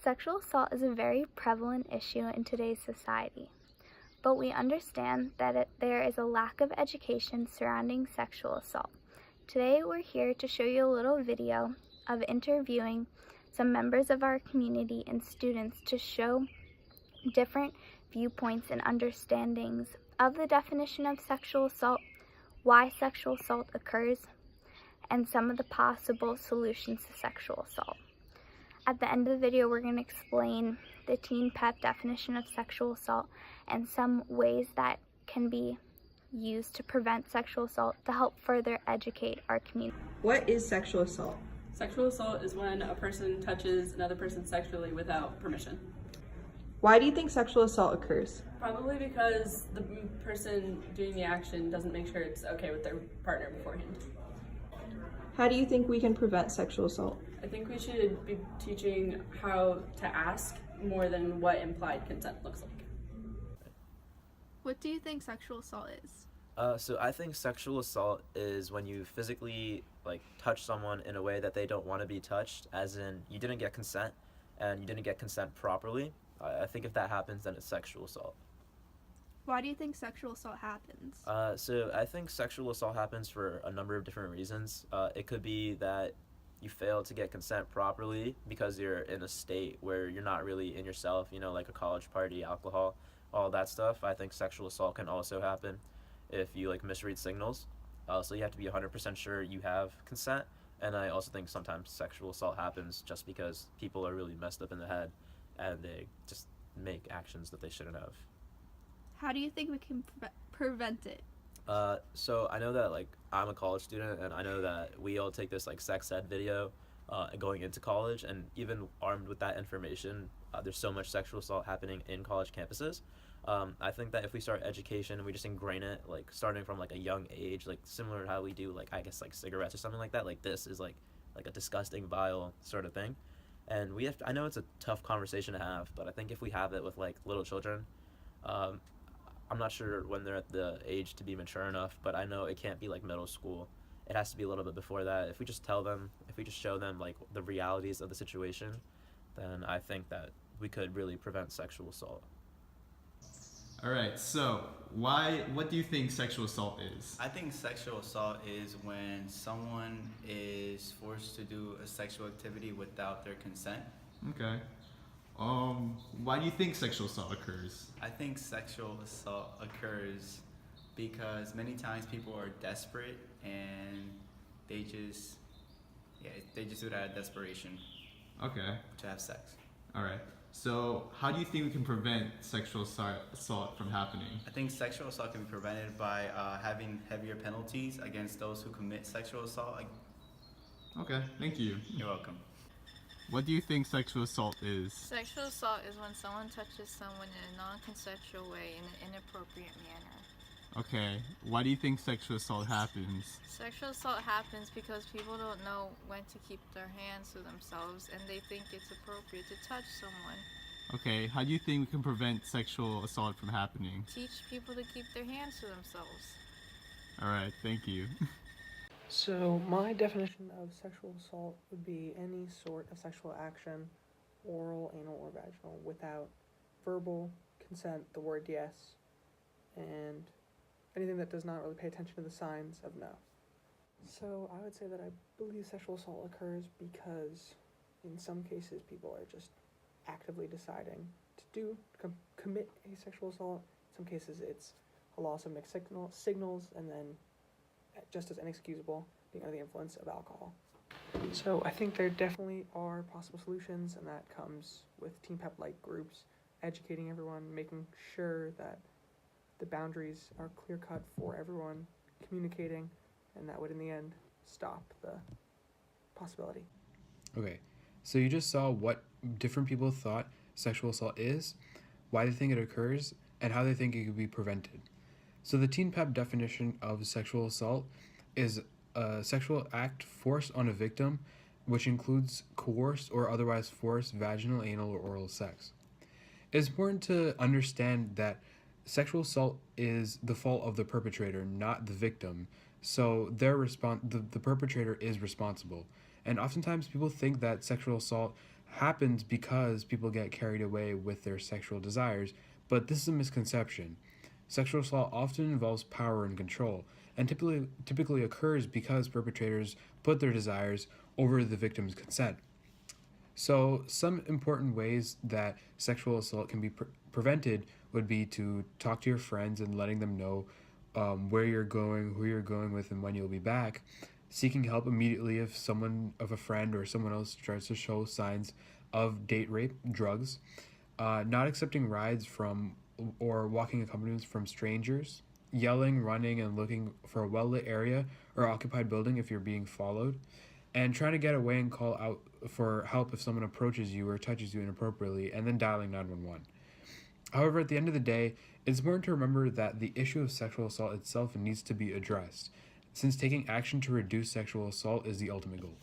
Sexual assault is a very prevalent issue in today's society, but we understand that there is a lack of education surrounding sexual assault. Today we're here to show you a little video of interviewing some members of our community and students to show different viewpoints and understandings of the definition of sexual assault, why sexual assault occurs, and some of the possible solutions to sexual assault. At the end of the video, we're going to explain the Teen PEP definition of sexual assault and some ways that can be used to prevent sexual assault to help further educate our community. What is sexual assault? Sexual assault is when a person touches another person sexually without permission. Why do you think sexual assault occurs? Probably because the person doing the action doesn't make sure it's okay with their partner beforehand. How do you think we can prevent sexual assault? I think we should be teaching how to ask more than what implied consent looks like. What do you think sexual assault is? So I think sexual assault is when you physically touch someone in a way that they don't want to be touched, as in you didn't get consent and you didn't get consent properly. I think if that happens, then it's sexual assault. Why do you think sexual assault happens? So I think sexual assault happens for a number of different reasons. It could be that you fail to get consent properly because you're in a state where you're not really in yourself, like a college party, alcohol, all that stuff. I think sexual assault can also happen if you misread signals. So you have to be 100% sure you have consent. And I also think sometimes sexual assault happens just because people are really messed up in the head and they just make actions that they shouldn't have. How do you think we can prevent it? So I know that I'm a college student, and I know that we all take this sex ed video going into college, and even armed with that information, there's so much sexual assault happening in college campuses. I think that if we start education and we just ingrain it starting from a young age, similar to how we do cigarettes or something like that, this is like a disgusting, vile sort of thing. And we have to, I know it's a tough conversation to have, but I think if we have it with little children, I'm not sure when they're at the age to be mature enough, but I know it can't be middle school. It has to be a little bit before that. If we just tell them, if we just show them the realities of the situation, then I think that we could really prevent sexual assault. All right, so what do you think sexual assault is? I think sexual assault is when someone is forced to do a sexual activity without their consent. Okay. Why do you think sexual assault occurs? I think sexual assault occurs because many times people are desperate and they just do it out of desperation. Okay. To have sex. All right. So how do you think we can prevent sexual assault from happening? I think sexual assault can be prevented by having heavier penalties against those who commit sexual assault. Okay, thank you. You're welcome. What do you think sexual assault is? Sexual assault is when someone touches someone in a non-consensual way in an inappropriate manner. Okay, why do you think sexual assault happens? Sexual assault happens because people don't know when to keep their hands to themselves and they think it's appropriate to touch someone. Okay, how do you think we can prevent sexual assault from happening? Teach people to keep their hands to themselves. Alright, thank you. So my definition of sexual assault would be any sort of sexual action, oral, anal, or vaginal, without verbal consent, the word yes, and anything that does not really pay attention to the signs of no. So I would say that I believe sexual assault occurs because in some cases people are just actively deciding to commit a sexual assault. In some cases it's a loss of mixed signals, and then just as inexcusable, being under the influence of alcohol. So I think there definitely are possible solutions, and that comes with Teen PEP-like groups, educating everyone, making sure that the boundaries are clear-cut for everyone, communicating, and that would in the end stop the possibility. Okay, so you just saw what different people thought sexual assault is, why they think it occurs, and how they think it could be prevented. So the Teen PEP definition of sexual assault is a sexual act forced on a victim, which includes coerced or otherwise forced vaginal, anal, or oral sex. It's important to understand that sexual assault is the fault of the perpetrator, not the victim. So the perpetrator is responsible. And oftentimes people think that sexual assault happens because people get carried away with their sexual desires, but this is a misconception. Sexual assault often involves power and control, and typically occurs because perpetrators put their desires over the victim's consent. So, some important ways that sexual assault can be prevented would be to talk to your friends and letting them know where you're going, who you're going with, and when you'll be back. Seeking help immediately if a friend or someone else tries to show signs of date rape, drugs. Not accepting rides from or walking accompaniments from strangers. Yelling, running, and looking for a well-lit area or occupied building if you're being followed. And trying to get away and call out for help if someone approaches you or touches you inappropriately, and then dialing 911. However, at the end of the day, it's important to remember that the issue of sexual assault itself needs to be addressed, since taking action to reduce sexual assault is the ultimate goal.